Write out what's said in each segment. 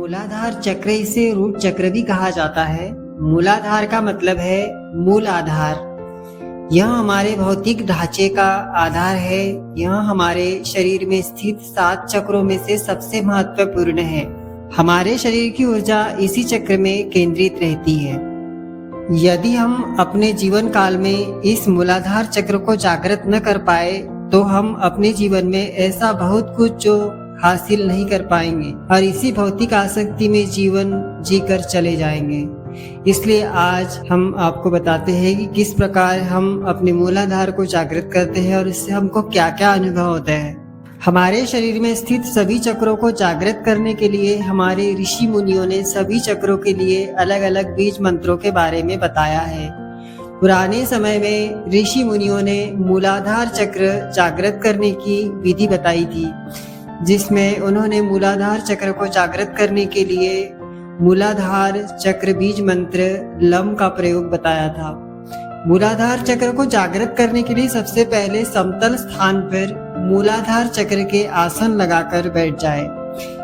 मूलाधार चक्र, इसे रूट चक्र भी कहा जाता है। मूलाधार का मतलब है मूल आधार। यह हमारे भौतिक ढांचे का आधार है। यह हमारे शरीर में स्थित 7 चक्रों में से सबसे महत्वपूर्ण है। हमारे शरीर की ऊर्जा इसी चक्र में केंद्रित रहती है। यदि हम अपने जीवन काल में इस मूलाधार चक्र को जागृत न कर पाए तो हम अपने जीवन में ऐसा बहुत कुछ जो हासिल नहीं कर पाएंगे और इसी भौतिक आसक्ति में जीवन जीकर चले जाएंगे। इसलिए आज हम आपको बताते हैं कि किस प्रकार हम अपने मूलाधार को जागृत करते हैं और इससे हमको क्या क्या अनुभव होता है। हमारे शरीर में स्थित सभी चक्रों को जागृत करने के लिए हमारे ऋषि मुनियों ने सभी चक्रों के लिए अलग अलग बीज मंत्रों के बारे में बताया है। पुराने समय में ऋषि मुनियों ने मूलाधार चक्र जागृत करने की विधि बताई थी, जिसमें उन्होंने मूलाधार चक्र को जागृत करने के लिए मूलाधार चक्र बीज मंत्र लम का प्रयोग बताया था। मूलाधार चक्र को जागृत करने के लिए सबसे पहले समतल स्थान पर मूलाधार चक्र के आसन लगाकर बैठ जाए।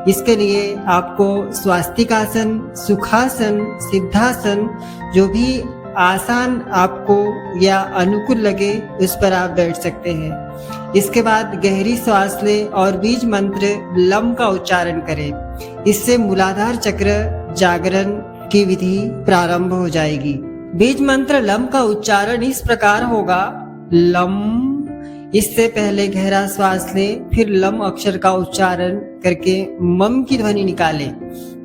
इसके लिए आपको स्वास्तिक आसन, सुखासन, सिद्धासन, जो भी आसान आपको या अनुकूल लगे उस पर आप बैठ सकते हैं। इसके बाद गहरी सांस लें और बीज मंत्र लम का उच्चारण करें। इससे मूलाधार चक्र जागरण की विधि प्रारंभ हो जाएगी। बीज मंत्र लम का उच्चारण इस प्रकार होगा, लम। इससे पहले गहरा श्वास लें, फिर लम अक्षर का उच्चारण करके मम की ध्वनि निकालें।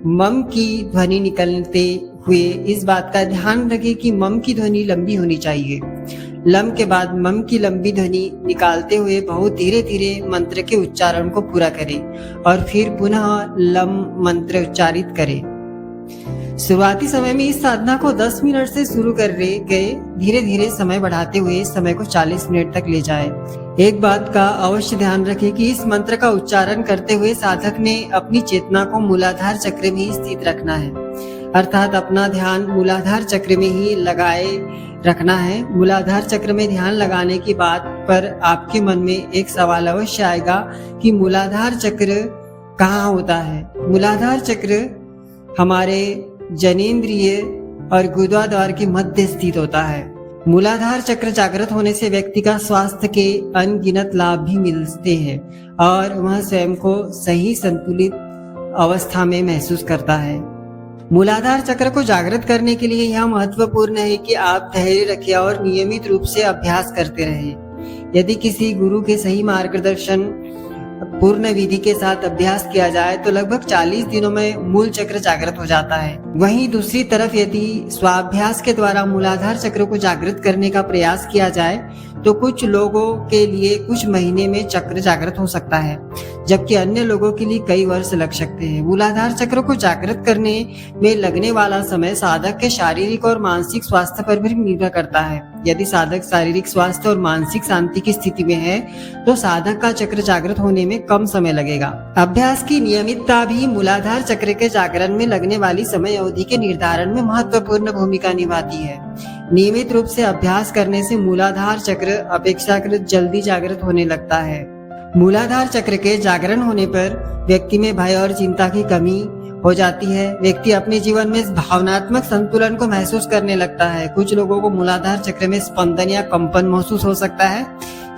मम की ध्वनि निकलते हुए इस बात का ध्यान रखें कि मम की ध्वनि लंबी होनी चाहिए। लम के बाद मम की लंबी ध्वनि निकालते हुए बहुत धीरे धीरे मंत्र के उच्चारण को पूरा करें और फिर पुनः लम मंत्र उच्चारित करें। शुरुआती समय में इस साधना को 10 मिनट से शुरू कर गए, धीरे धीरे समय बढ़ाते हुए समय को 40 मिनट तक ले जाए। एक बात का अवश्य ध्यान रखें कि इस मंत्र का उच्चारण करते हुए साधक ने अपनी चेतना को मूलाधार चक्र में ही स्थित रखना है, अर्थात अपना ध्यान मूलाधार चक्र में ही लगाए रखना है। मूलाधार चक्र में ध्यान लगाने की बात पर आपके मन में एक सवाल अवश्य आएगा कि मूलाधार चक्र कहाँ होता है। मूलाधार चक्र हमारे जनेंद्रिय और गुदाद्वार के मध्य स्थित होता है। मूलाधार चक्र जागृत होने से व्यक्ति का स्वास्थ्य के अनगिनत लाभ भी मिलते हैं और वह स्वयं को सही संतुलित अवस्था में महसूस करता है। मूलाधार चक्र को जागृत करने के लिए यह महत्वपूर्ण है कि आप धैर्य रखें और नियमित रूप से अभ्यास करते रहें। यदि किसी गुरु के सही मार्गदर्शन पूर्ण विधि के साथ अभ्यास किया जाए तो लगभग 40 दिनों में मूल चक्र जागृत हो जाता है। वहीं दूसरी तरफ यदि स्वाभ्यास के द्वारा मूलाधार चक्र को जागृत करने का प्रयास किया जाए तो कुछ लोगों के लिए कुछ महीने में चक्र जागृत हो सकता है, जबकि अन्य लोगों के लिए कई वर्ष लग सकते हैं। मूलाधार चक्र को जागृत करने में लगने वाला समय साधक के शारीरिक और मानसिक स्वास्थ्य पर भी निर्भर करता है। यदि साधक शारीरिक स्वास्थ्य और मानसिक शांति की स्थिति में है तो साधक का चक्र जागृत होने में कम समय लगेगा। अभ्यास की नियमितता भी मूलाधार चक्र के जागरण में लगने वाली समय अवधि के निर्धारण में महत्वपूर्ण भूमिका निभाती है। नियमित रूप से अभ्यास करने से मूलाधार चक्र अपेक्षाकृत जल्दी जागृत होने लगता है। मूलाधार चक्र के जागरण होने पर व्यक्ति में भय और चिंता की कमी हो जाती है। व्यक्ति अपने जीवन में भावनात्मक संतुलन को महसूस करने लगता है। कुछ लोगों को मूलाधार चक्र में स्पंदन या कंपन महसूस हो सकता है।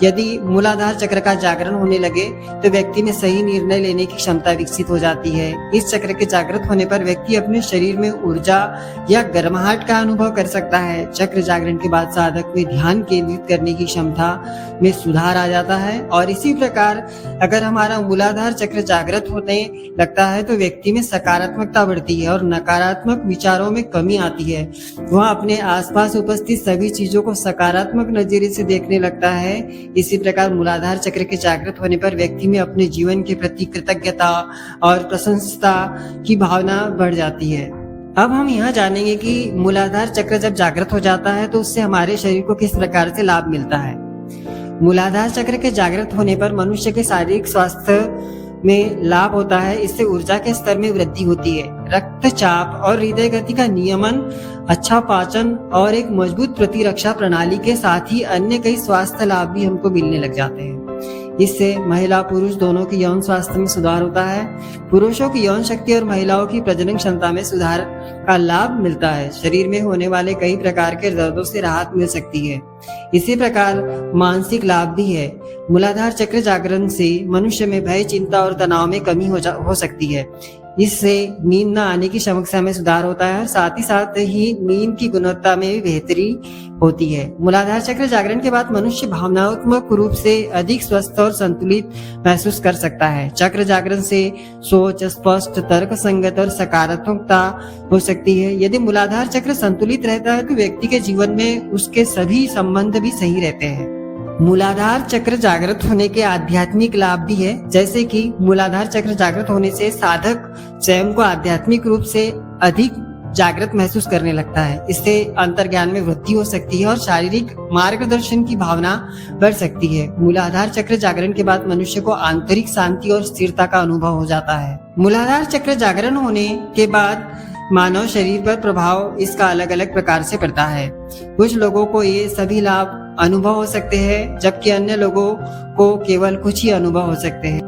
यदि मूलाधार चक्र का जागरण होने लगे तो व्यक्ति में सही निर्णय लेने की क्षमता विकसित हो जाती है। इस चक्र के जागृत होने पर व्यक्ति अपने शरीर में ऊर्जा या गर्माहट का अनुभव कर सकता है। चक्र जागरण के बाद साधक में ध्यान केंद्रित करने की क्षमता में सुधार आ जाता है और इसी प्रकार अगर हमारा मूलाधार चक्र जागृत होने लगता है तो व्यक्ति में सकारात्मकता बढ़ती है और नकारात्मक विचारों में कमी आती है। वह अपने आसपास उपस्थित सभी चीजों को सकारात्मक नजरिए से देखने लगता है। इसी प्रकार मूलाधार चक्र के जागृत होने पर व्यक्ति में अपने जीवन के प्रति कृतज्ञता और प्रशंसा की भावना बढ़ जाती है। अब हम यहाँ जानेंगे कि मूलाधार चक्र जब जागृत हो जाता है तो उससे हमारे शरीर को किस प्रकार से लाभ मिलता है। मूलाधार चक्र के जागृत होने पर मनुष्य के शारीरिक स्वास्थ्य में लाभ होता है। इससे ऊर्जा के स्तर में वृद्धि होती है। रक्तचाप और हृदय गति का नियमन, अच्छा पाचन और एक मजबूत प्रतिरक्षा प्रणाली के साथ ही अन्य कई स्वास्थ्य लाभ भी हमको मिलने लग जाते हैं। इससे महिला पुरुष दोनों की यौन स्वास्थ्य में सुधार होता है। पुरुषों की यौन शक्ति और महिलाओं की प्रजनन क्षमता में सुधार का लाभ मिलता है। शरीर में होने वाले कई प्रकार के दर्दों से राहत मिल सकती है। इसी प्रकार मानसिक लाभ भी है। मूलाधार चक्र जागरण से मनुष्य में भय, चिंता और तनाव में कमी हो सकती है। इससे नींद न आने की समस्या में सुधार होता है। साथ ही नींद की गुणवत्ता में भी बेहतरी होती है। मूलाधार चक्र जागरण के बाद मनुष्य भावनात्मक रूप से अधिक स्वस्थ और संतुलित महसूस कर सकता है। चक्र जागरण से सोच स्पष्ट, तर्क संगत और सकारात्मकता हो सकती है। यदि मूलाधार चक्र संतुलित रहता है तो व्यक्ति के जीवन में उसके सभी संबंध भी सही रहते हैं। मूलाधार चक्र जागृत होने के आध्यात्मिक लाभ भी है, जैसे कि मूलाधार चक्र जागृत होने से साधक स्वयं को आध्यात्मिक रूप से अधिक जागृत महसूस करने लगता है। इससे अंतर्ज्ञान में वृद्धि हो सकती है और शारीरिक मार्गदर्शन की भावना बढ़ सकती है। मूलाधार चक्र जागरण के बाद मनुष्य को आंतरिक शांति और स्थिरता का अनुभव हो जाता है। मूलाधार चक्र जागरण होने के बाद मानव शरीर पर प्रभाव इसका अलग अलग प्रकार से पड़ता है। कुछ लोगों को ये सभी लाभ अनुभव हो सकते हैं, जबकि अन्य लोगों को केवल कुछ ही अनुभव हो सकते हैं।